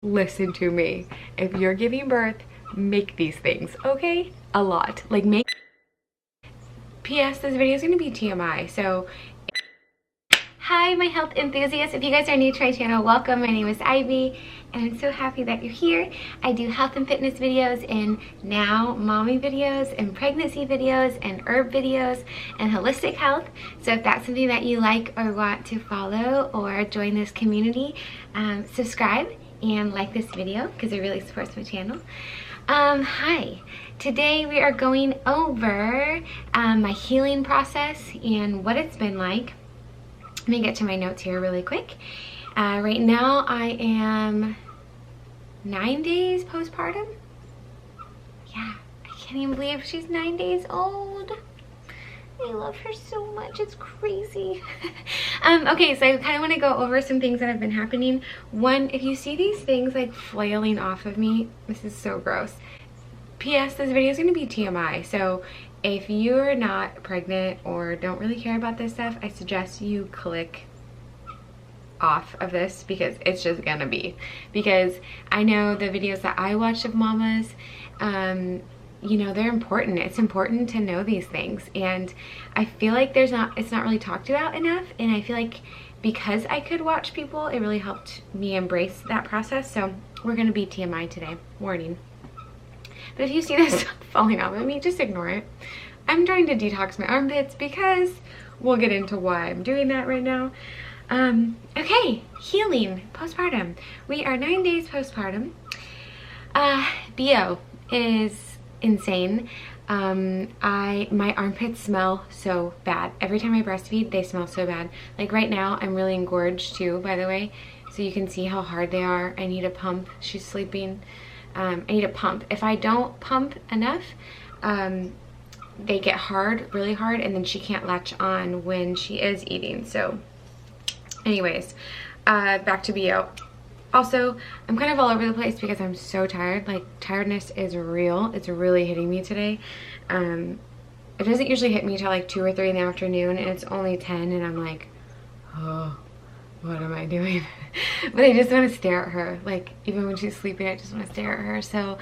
Listen to me. If you're giving birth, make these things, okay? A lot. Like make... P.S. This video is going to be TMI, so... Hi, my health enthusiasts. If you guys are new to my channel, welcome. My name is Ivy, and I'm so happy that you're here. I do health and fitness videos and now mommy videos and pregnancy videos and herb videos and holistic health. So if that's something that you like or want to follow or join this community, subscribe and like this video because it really supports my channel. Hi. Today we are going over my healing process and what it's been like. Let me get to my notes here really quick. Right now I am 9 days postpartum. Yeah, I can't even believe she's 9 days old. I love her so much, it's crazy. Okay, so I kind of want to go over some things that have been happening. One, if you see these things like flailing off of me, this is so gross. P.S. This video is going to be TMI, so if you're not pregnant or don't really care about this stuff, I suggest you click off of this because it's just gonna be. Because I know the videos that I watch of mamas, you know, they're important. It's important to know these things, and I feel like it's not really talked about enough, and I feel like because I could watch people, it really helped me embrace that process. So we're gonna be TMI today, warning. But if you see this falling off of me, just ignore it. I'm trying to detox my armpits because we'll get into why I'm doing that right now. Okay, healing, postpartum. We are 9 days postpartum. BO is insane. My armpits smell so bad. Every time I breastfeed, they smell so bad. Like right now, I'm really engorged too, by the way. So you can see how hard they are. I need a pump. She's sleeping. I need a pump. If I don't pump enough, they get hard, really hard, and then she can't latch on when she is eating. So anyways, back to BO. Also, I'm kind of all over the place because I'm so tired. Like, tiredness is real. It's really hitting me today. It doesn't usually hit me till like 2 or 3 in the afternoon, and it's only 10, and I'm like, oh, what am I doing? But I just want to stare at her. Like, even when she's sleeping, I just want to stare at her. So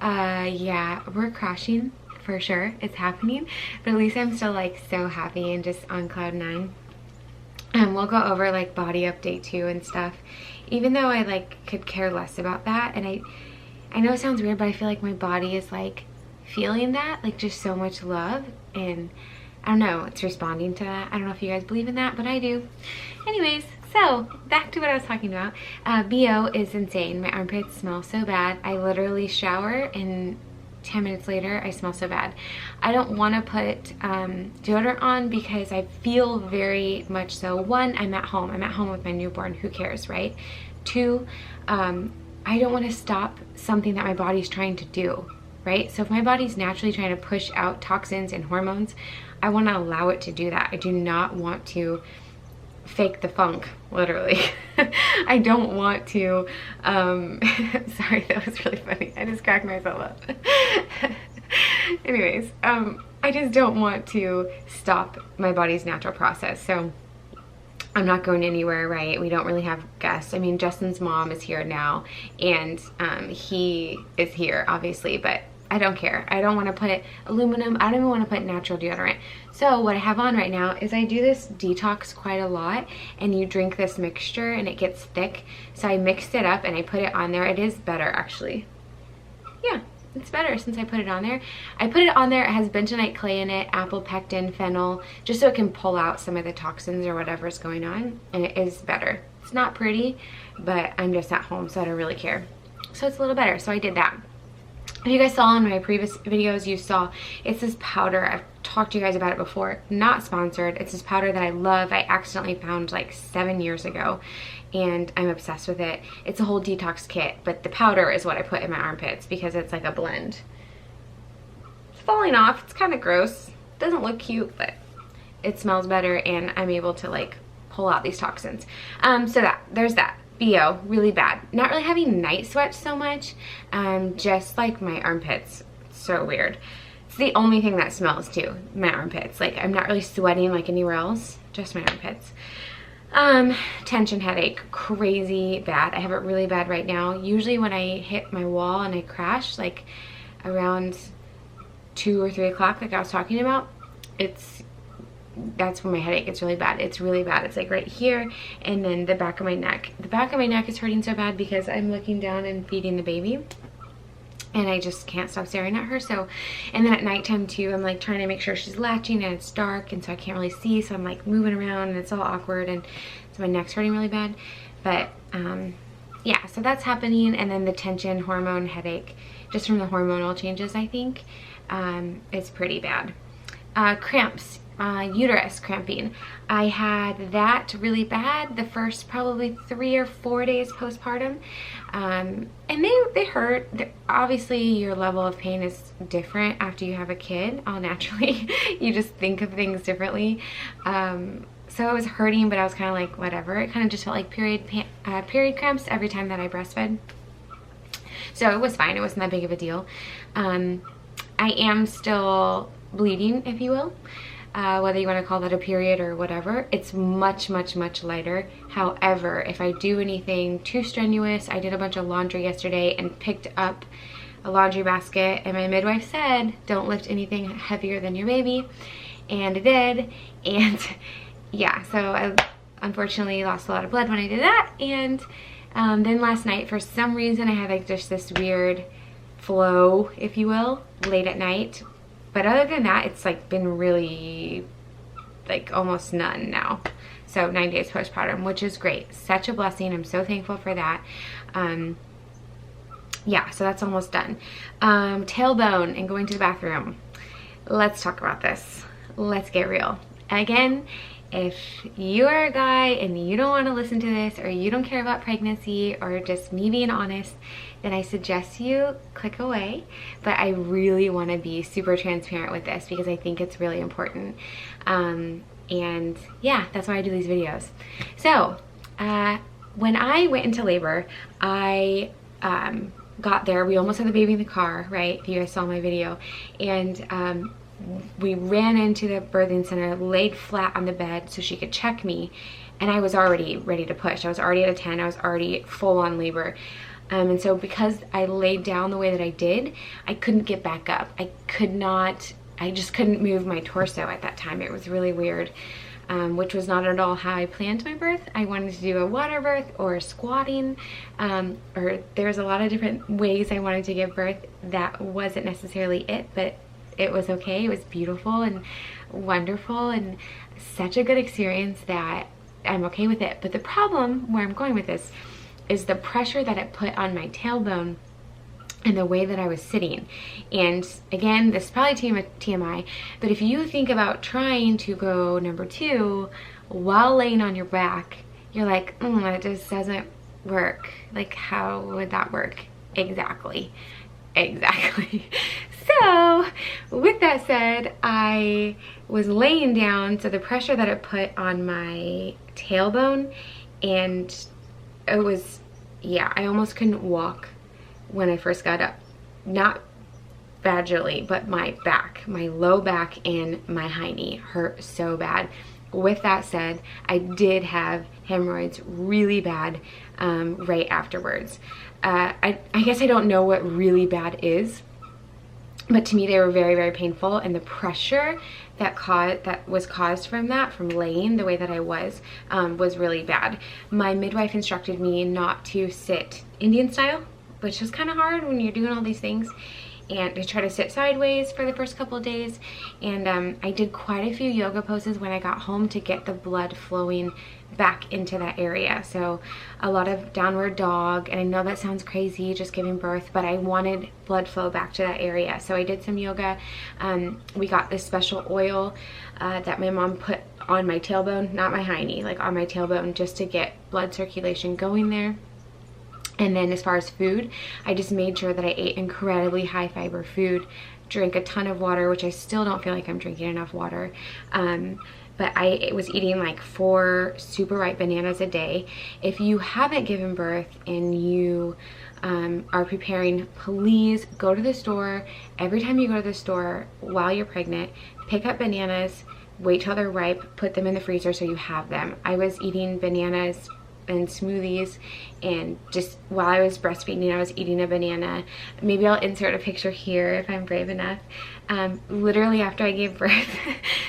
yeah, we're crashing for sure. It's happening, but at least I'm still like so happy and just on cloud 9. And we'll go over like body update too and stuff, even though I like could care less about that. And I know it sounds weird, but I feel like my body is like feeling that, like just so much love, and I don't know, it's responding to that. I don't know if you guys believe in that, but I do. Anyways, so back to what I was talking about. BO is insane. My armpits smell so bad. I literally shower and 10 minutes later I smell so bad. I don't want to put deodorant on because I feel very much so. One, I'm at home with my newborn. Who cares, right? Two, I don't want to stop something that my body's trying to do, right? So if my body's naturally trying to push out toxins and hormones, I want to allow it to do that. I do not want to fake the funk, literally. I don't want to, sorry, that was really funny. I just cracked myself up. Anyways, I just don't want to stop my body's natural process. So I'm not going anywhere, right? We don't really have guests. I mean, Justin's mom is here now, and he is here, obviously, but I don't care. I don't want to put aluminum. I don't even want to put natural deodorant. So what I have on right now is I do this detox quite a lot, and you drink this mixture and it gets thick. So I mixed it up and I put it on there. It is better, actually. Yeah, it's better since I put it on there. I put it on there. It has bentonite clay in it, apple pectin, fennel, just so it can pull out some of the toxins or whatever's going on, and it is better. It's not pretty, but I'm just at home, so I don't really care. So it's a little better. So I did that. If you guys saw in my previous videos, you saw it's this powder. I've talked to you guys about it before. Not sponsored. It's this powder that I love. I accidentally found like 7 years ago, and I'm obsessed with it. It's a whole detox kit, but the powder is what I put in my armpits because it's like a blend. It's falling off. It's kind of gross. Doesn't look cute, but it smells better, and I'm able to like pull out these toxins. So there's that. BO, really bad. Not really having night sweats so much, just like my armpits. It's so weird. It's the only thing that smells too, my armpits. Like, I'm not really sweating like anywhere else, just my armpits. Tension headache, crazy bad. I have it really bad right now. Usually when I hit my wall and I crash, like around 2 or 3 o'clock, like I was talking about, that's when my headache gets really bad. It's really bad. It's like right here, and then the back of my neck. The back of my neck is hurting so bad because I'm looking down and feeding the baby, and I just can't stop staring at her. So, and then at nighttime too, I'm like trying to make sure she's latching, and it's dark, and so I can't really see, so I'm like moving around, and it's all awkward, and so my neck's hurting really bad. But yeah, so that's happening. And then the tension hormone headache, just from the hormonal changes, I think, it's pretty bad. Cramps, uterus cramping. I had that really bad the first probably 3 or 4 days postpartum, and they hurt. Obviously your level of pain is different after you have a kid, all naturally. You just think of things differently. So it was hurting, but I was kind of like, whatever. It kind of just felt like period cramps every time that I breastfed. So it was fine. It wasn't that big of a deal. I am still bleeding, if you will. Whether you want to call that a period or whatever, it's much, much, much lighter. However, if I do anything too strenuous, I did a bunch of laundry yesterday and picked up a laundry basket, and my midwife said, don't lift anything heavier than your baby, and I did. And yeah, so I unfortunately lost a lot of blood when I did that. And then last night, for some reason, I had like just this weird flow, if you will, late at night. But other than that, it's like been really like almost none now. So 9 days postpartum, which is great. Such a blessing. I'm so thankful for that. Yeah, so that's almost done. Tailbone and going to the bathroom. Let's talk about this. Let's get real. Again, if you are a guy and you don't want to listen to this, or you don't care about pregnancy, or just me being honest, then I suggest you click away. But I really want to be super transparent with this because I think it's really important. And yeah, that's why I do these videos. So when I went into labor, I got there. We almost had the baby in the car, right? If you guys saw my video. And we ran into the birthing center, laid flat on the bed so she could check me, and I was already ready to push. I was already at a 10. I was already full on labor. And so because I laid down the way that I did, I couldn't get back up. I just couldn't move my torso at that time. It was really weird, which was not at all how I planned my birth. I wanted to do a water birth or squatting, or there's a lot of different ways I wanted to give birth. That wasn't necessarily it, but it was okay. It was beautiful and wonderful and such a good experience that I'm okay with it. But the problem, where I'm going with this, is the pressure that it put on my tailbone and the way that I was sitting. And again, this is probably TMI, but if you think about trying to go number 2 while laying on your back, you're like, it just doesn't work. Like, how would that work? Exactly. So with that said, I was laying down, so the pressure that it put on my tailbone, and it was, yeah, I almost couldn't walk when I first got up. Not vaginally, but my back, my low back and my high knee hurt so bad. With that said, I did have hemorrhoids really bad right afterwards. I guess I don't know what really bad is, but to me they were very, very painful, and the pressure that was caused from that, from laying the way that I was really bad. My midwife instructed me not to sit Indian style, which is kind of hard when you're doing all these things, and to try to sit sideways for the first couple of days. And I did quite a few yoga poses when I got home to get the blood flowing back into that area. So a lot of downward dog, and I know that sounds crazy just giving birth, but I wanted blood flow back to that area. So I did some yoga. We got this special oil that my mom put on my tailbone, not my high knee, like on my tailbone, just to get blood circulation going there. And then as far as food, I just made sure that I ate incredibly high fiber food, drank a ton of water, which I still don't feel like I'm drinking enough water. But I was eating like 4 super ripe bananas a day. If you haven't given birth and you are preparing, please go to the store. Every time you go to the store while you're pregnant, pick up bananas, wait till they're ripe, put them in the freezer so you have them. I was eating bananas and smoothies, and just while I was breastfeeding I was eating a banana. Maybe I'll insert a picture here if I'm brave enough. Literally after I gave birth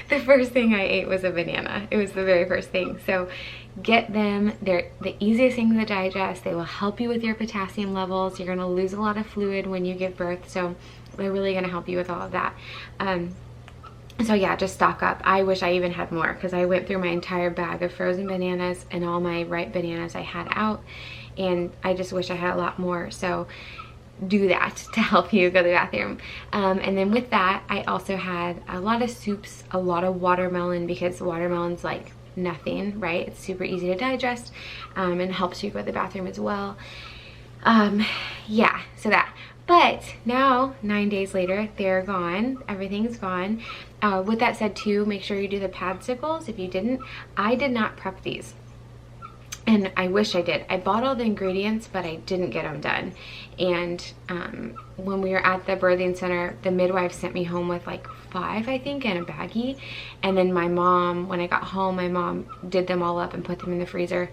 the first thing I ate was a banana. It was the very first thing. So get them. They're the easiest thing to digest. They will help you with your potassium levels. You're going to lose a lot of fluid when you give birth, so they're really going to help you with all of that. So yeah, just stock up. I wish I even had more, because I went through my entire bag of frozen bananas and all my ripe bananas I had out, and I just wish I had a lot more. So do that to help you go to the bathroom. And then with that, I also had a lot of soups, a lot of watermelon, because watermelon's like nothing, right? It's super easy to digest, and helps you go to the bathroom as well. Yeah, so that. But now, 9 days later, they're gone. Everything's gone. With that said too, make sure you do the padsicles. If you didn't, I did not prep these. And I wish I did. I bought all the ingredients, but I didn't get them done. And when we were at the birthing center, the midwife sent me home with like 5, I think, in a baggie. And then my mom, when I got home, my mom did them all up and put them in the freezer.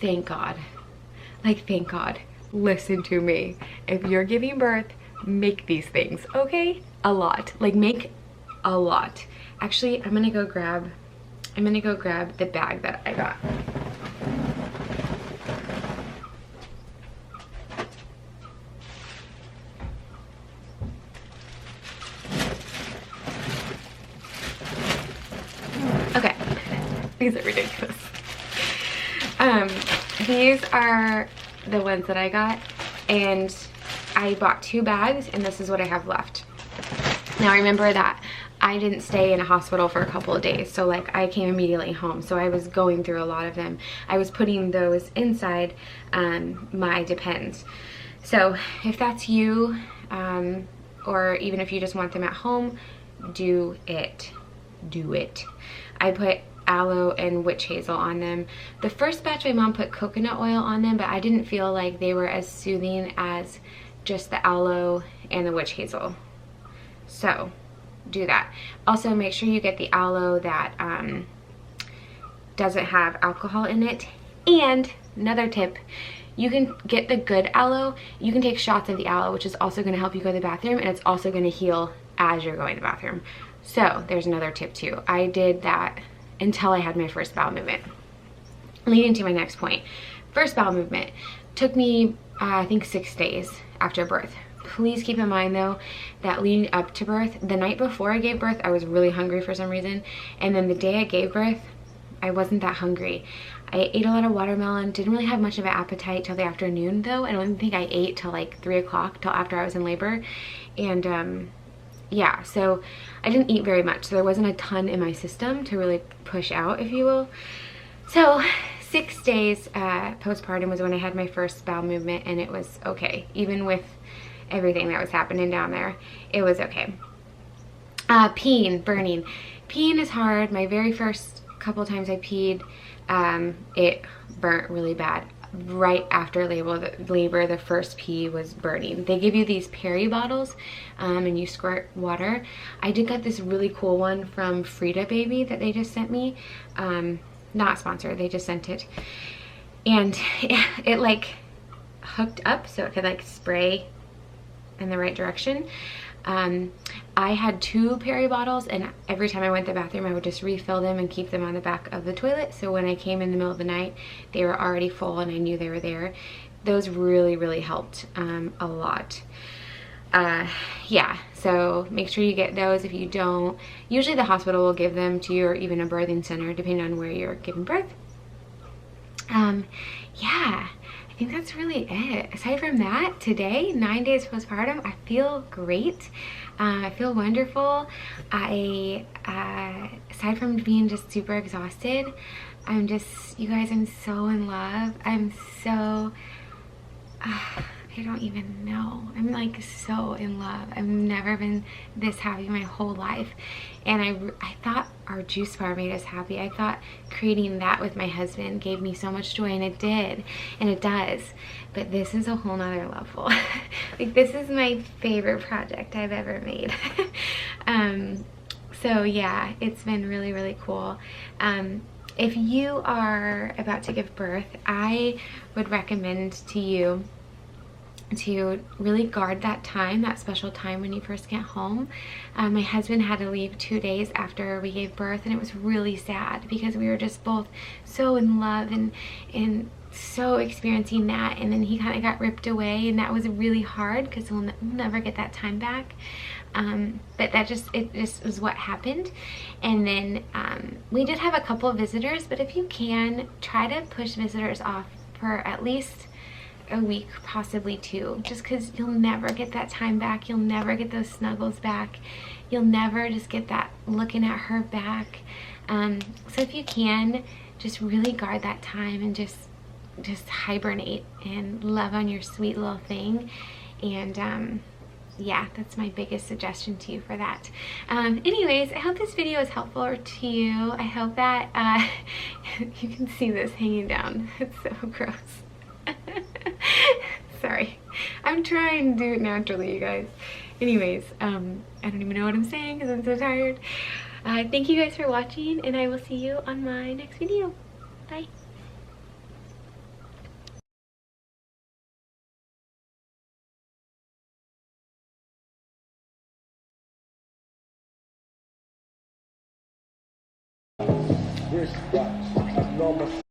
Thank God. Like, thank God. Listen to me. If you're giving birth, make these things, okay? A lot. Like, make a lot. Actually, I'm gonna go grab the bag that I got. Okay. These are ridiculous. These are the ones that I got, and I bought 2 bags, and this is what I have left. Now remember that I didn't stay in a hospital for a couple of days, so like I came immediately home, so I was going through a lot of them. I was putting those inside my Depends. So if that's you, or even if you just want them at home, do it. Do it. I put aloe and witch hazel on them. The first batch my mom put coconut oil on them, but I didn't feel like they were as soothing as just the aloe and the witch hazel. So do that. Also make sure you get the aloe that doesn't have alcohol in it. And another tip, you can get the good aloe. You can take shots of the aloe, which is also going to help you go to the bathroom, and it's also going to heal as you're going to the bathroom. So there's another tip too. I did that until I had my first bowel movement. Leading to my next point. First bowel movement took me, I think 6 days after birth. Please keep in mind though, that leading up to birth, the night before I gave birth, I was really hungry for some reason. And then the day I gave birth, I wasn't that hungry. I ate a lot of watermelon, didn't really have much of an appetite till the afternoon though. I don't think I ate till like 3 o'clock, till after I was in labor. And yeah, so I didn't eat very much, so there wasn't a ton in my system to really push out, if you will. So 6 days postpartum was when I had my first bowel movement, and it was okay. Even with everything that was happening down there, it was okay. Peeing, burning. Peeing is hard. My very first couple times I peed, it burnt really bad. Right after labor, the first pee was burning. They give you these peri bottles, and you squirt water. I did get this really cool one from Frida Baby that they just sent me. Not sponsored, they just sent it. And it like hooked up so it could like spray in the right direction. I had 2 peri bottles, and every time I went to the bathroom I would just refill them and keep them on the back of the toilet, so when I came in the middle of the night they were already full and I knew they were there. Those really helped a lot. Yeah, so make sure you get those. If you don't, usually the hospital will give them to you, or even a birthing center depending on where you're giving birth. Yeah, I think that's really it. Aside from that, today, 9 days postpartum, I feel great. I feel wonderful. Aside from being just super exhausted, I'm just, you guys, I'm so in love. I'm so, I don't even know. I'm like so in love. I've never been this happy my whole life. And I thought our juice bar made us happy. I thought creating that with my husband gave me so much joy, and it did, and it does. But this is a whole nother level. Like, this is my favorite project I've ever made. So yeah, it's been really, really cool. If you are about to give birth, I would recommend to you to really guard that time, that special time when you first get home. My husband had to leave 2 days after we gave birth, and it was really sad because we were just both so in love and so experiencing that, and then he kind of got ripped away, and that was really hard because we'll never get that time back. But it just was what happened. And then we did have a couple of visitors, but if you can, try to push visitors off for at least a week, possibly 2, just because you'll never get that time back. You'll never get those snuggles back. You'll never just get that looking at her back. So if you can, just really guard that time and just hibernate and love on your sweet little thing. And yeah, that's my biggest suggestion to you for that. Anyways, I hope this video is helpful to you. I hope that you can see this hanging down. It's so gross. Sorry, I'm trying to do it naturally, you guys. Anyways, I don't even know what I'm saying because I'm so tired. Thank you guys for watching, and I will see you on my next video. Bye. This abnormal